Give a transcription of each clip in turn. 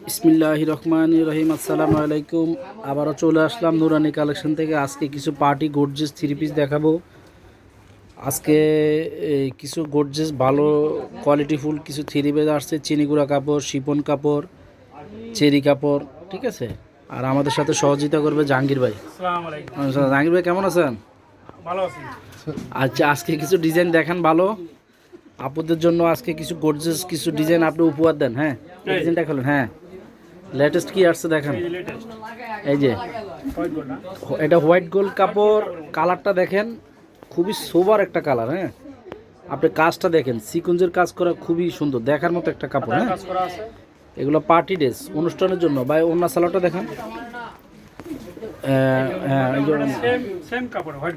বিসমিল্লাহির রহমানির রহিম। আসসালামু আলাইকুম। আবারও চলে আসলাম নুরানি কালেকশন থেকে। আজকে কিছু পার্টি গর্জিয়াস থ্রি পিস দেখাবো। আজকে কিছু গর্জিয়াস ভালো কোয়ালিটিফুল কিছু থ্রি পিস আসছে। চিনিগুড়া কাপড়, শিপন কাপড়, চেরি কাপড়, ঠিক আছে। আর আমাদের সাথে সহযোগিতা করবে জাহাঙ্গীর ভাই। জাহাঙ্গীর ভাই কেমন আছেন? ভালো আছি। আচ্ছা, আজকে কিছু ডিজাইন দেখান ভালো আপুদের জন্য। আজকে কিছু গর্জিয়াস কিছু ডিজাইন আপনি উপহার দেন। হ্যাঁ, এই ডিজাইনটা খোলেন। হ্যাঁ, লেটেস্ট কি আসছে দেখেন। এই যে এটা হোয়াইট গোল্ড কাপড়, কালারটা দেখেন খুবই সোবার একটা কালার। হ্যাঁ, আপনি কাজটা দেখেন, সিকুয়েন্সের কাজ করা খুবই সুন্দর, দেখার মতো একটা কাপড়। হ্যাঁ, এগুলো পার্টি ড্রেস অনুষ্ঠানের জন্য। ভাই অন্য সালোয়ারটা দেখেন।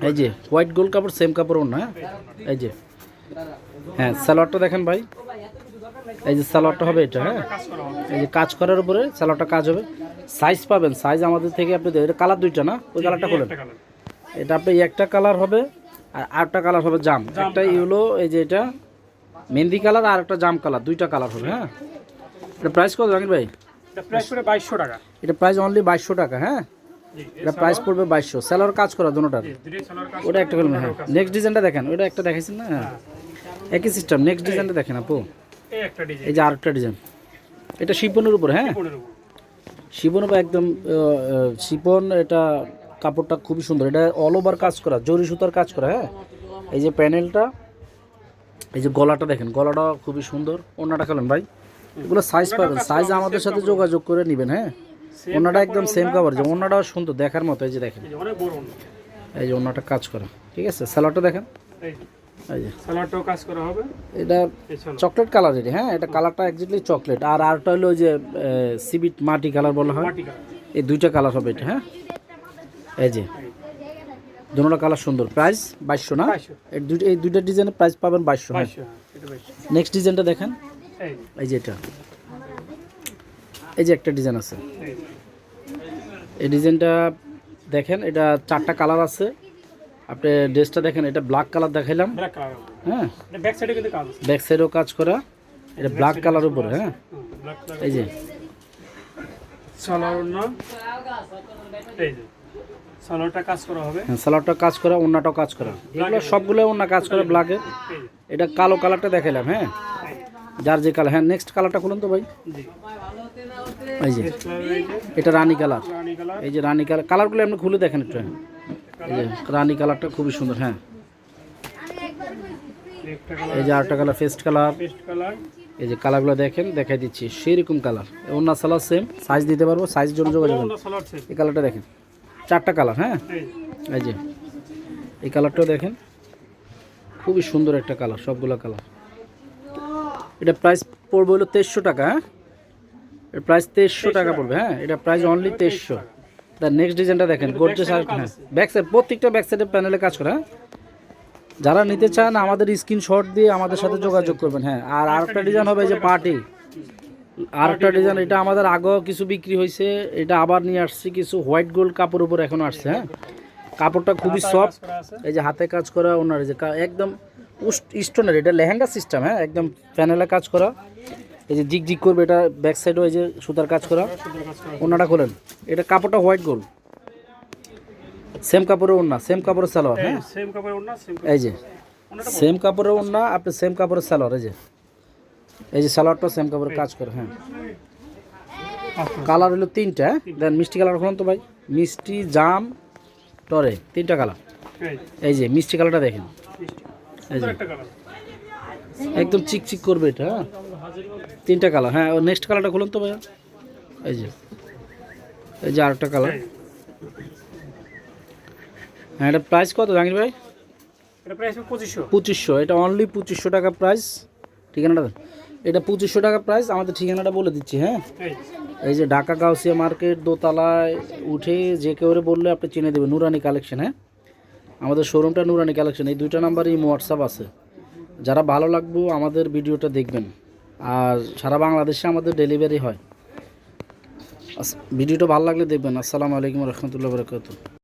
এই যে হোয়াইট গোল্ড কাপড়, সেম কাপড় অন্য। হ্যাঁ, এই যে হ্যাঁ সালোয়ারটা দেখেন ভাই। এই যে সালোয়ারটা হবে এটা। হ্যাঁ, এই যে কাজ করার উপরে সালোয়ারটা কাজ হবে। সাইজ পাবেন, সাইজ আমাদের থেকে আপনি এটা কালার দুইটা না, ওই কালারটা খোলেন। এটা আপনি একটা কালার হবে আর আরেকটা কালার হবে জাম। একটা ইউলো, এই যে এটা মেহেন্দি কালার, আর একটা জাম কালার, দুইটা কালার হবে। হ্যাঁ, এটা প্রাইস কত জাহাঙ্গীর ভাই? এটা প্রাইস পড়ে 2200 টাকা। এটা প্রাইস অনলি 2200 টাকা। হ্যাঁ, এটা প্রাইস পড়বে 2200। সালোয়ার কাজ করা দুটোটার। ওটা একটা করবেন। হ্যাঁ, নেক্সট ডিজাইনটা দেখেন। ওটা একটা দেখাইছেন না? হ্যাঁ, একই সিস্টেম। নেক্সট ডিজাইনটা দেখেন আপু। এই যে আরেকটা ডিজাইন, এটা শিপনের উপর। হ্যাঁ, শিপন উপর একদম শিপন। এটা কাপড়টা খুবই সুন্দর। এটা অল ওভার কাজ করা, জরি সুতার কাজ করা। হ্যাঁ, এই যে প্যানেলটা, এই যে গলাটা দেখেন, গলাটা খুবই সুন্দর। ওড়নাটা খেলেন ভাই। এগুলো সাইজ পাবেন, সাইজ আমাদের সাথে যোগাযোগ করে নেবেন। হ্যাঁ, ওড়নাটা একদম সেম কাভার, যে ওড়নাটাও সুন্দর দেখার মতো। এই যে দেখেন, এই যে ওড়নাটা কাজ করা, ঠিক আছে। সালোয়ারটা দেখেন। এই যে সালোয়ারটাও কাজ করা হবে। এটা চকলেট কালার। এটা হ্যাঁ, এটা কালারটা এক্স্যাক্টলি চকলেট। আর আরটা হলো ওই যে সিবিট মাটি কালার বলা হয়। এই দুইটা কালার হবে এটা। হ্যাঁ, এই যে দুটোটা কালার সুন্দর। প্রাইস 2200 না? এই দুইটা ডিজাইনের প্রাইস পাবেন 2200। হ্যাঁ, নেক্সট ডিজাইনটা দেখেন। এই যে এটা, এই যে একটা ডিজাইন আছে। এই ডিজাইনটা দেখেন, এটা চারটা কালার আছে। আপনি ড্রেসটা দেখেন, এটা ব্ল্যাক কালার দেখাইলাম। হ্যাঁ, ব্যাক সাইডে কিন্তু কাজ আছে। ব্যাক সাইডেও কাজ করা। এটা ব্ল্যাক কালার উপরে। হ্যাঁ, এই যে সালোয়ার না, এই যে সালোয়ারটা কাজ করা হবে। হ্যাঁ, সালোয়ারটা কাজ করা, ওন্নাটাও কাজ করা। এগুলো সবগুলো ওন্না কাজ করা ব্ল্যাকে। এটা কালো কালারটা দেখাইলাম। হ্যাঁ, যার যে কালার। হ্যাঁ, নেক্সট কালারটা খুলুন তো ভাই। এই যে এটা রানী কালার। এই যে রানী কালার, কালারগুলো আপনি খুলে দেখেন একটু। এই যে রানী কালারটা খুবই সুন্দর। হ্যাঁ, এই যে আরেকটা কালার পেস্ট কালার। এই যে কালারগুলো দেখেন, দেখাই দিচ্ছি সেরকম কালার। অন্য সালোয়ার সেম, সাইজ দিতে পারবো, সাইজ জন্য যোগাযোগ করুন। এই কালারটা দেখেন, চারটা কালার। হ্যাঁ, এই যে এই কালারটাও দেখেন, খুবই সুন্দর একটা কালার, সবগুলো কালার। এটা প্রাইস পড়বে হলো 2300 টাকা। হ্যাঁ, এর প্রাইস 2300 টাকা পড়বে। হ্যাঁ, এটা প্রাইস অনলি 2300। তার নেক্সট ডিজাইনটা দেখেন, গর্জিয়াস। আর হ্যাঁ, ব্যাক সাইড, প্রত্যেকটা ব্যাক সাইডে প্যানেলে কাজ করা। হ্যাঁ, যারা নিতে চান আমাদের স্ক্রিনশট দিয়ে আমাদের সাথে যোগাযোগ করবেন। হ্যাঁ, আর আরেকটা ডিজাইন হবে যে পার্টি, আরেকটা ডিজাইন। এটা আমাদের আগেও কিছু বিক্রি হয়েছে, এটা আবার নিয়ে আসছি কিছু। হোয়াইট গোল্ড কাপড় উপর এখনো আসছে। হ্যাঁ, কাপড়টা খুবই সফট। এই যে হাতে কাজ করা ওনার, যে একদম স্টোনের। এটা লেহেঙ্গা সিস্টেম। হ্যাঁ, একদম প্যানেলে কাজ করা। এই যে জিগ জিগ করবে, এটা ব্যাক সাইডও এই যে সুতার কাজ করা। ওনাটা খোলেন। এটা কাপড়টা হোয়াইট গোল্ড, সেম কাপড়ের ওড়না, সেম কাপড়ের সালোয়ার। হ্যাঁ, সেম কাপড়ের ওড়না, এই যে সেম কাপড়ের ওড়না, আপনি সেম কাপড়ের সালোয়ার। এই যে সালোয়ারটা সেম কাপড়ের কাজ করে। হ্যাঁ, কালার হলো তিনটা। দেন মিষ্টি কালার খুলুন তো ভাই। মিষ্টি, জাম, টরে, তিনটা কালার। এই যে মিষ্টি কালারটা দেখেন, এই যে একদম চিকচিক করবে এটা। হ্যাঁ, তিনটা কালার। হ্যাঁ, নেক্সট কালারটা খুলুন তো ভাইয়া। এই যে এই যে আরেকটা কালার। হ্যাঁ, এটা প্রাইস কত জাহাঙ্গীর ভাই? এটা প্রাইস 2500। 2500। এটা অনলি 2500 টাকা প্রাইস। ঠিকানাটা এটা 2500 টাকা প্রাইস। আমাদের ঠিকানাটা বলে দিচ্ছি। হ্যাঁ, এই যে ঢাকা গাউসিয়া মার্কেট, দোতলায় উঠে যে কেউ বললে আপনি চিনে দেবেন নুরানি কালেকশন। হ্যাঁ, আমাদের শোরুমটা নুরানি কালেকশন। এই দুইটা নাম্বারই হোয়াটসঅ্যাপ আছে। যারা ভালো লাগবে আমাদের ভিডিওটা দেখবেন। আর সারা বাংলাদেশে আমাদের ডেলিভারি হয়। ভিডিওটা ভালো লাগলে দেখবেন। আসসালামু আলাইকুম রহমতুল্লাহ বরকাতুহু।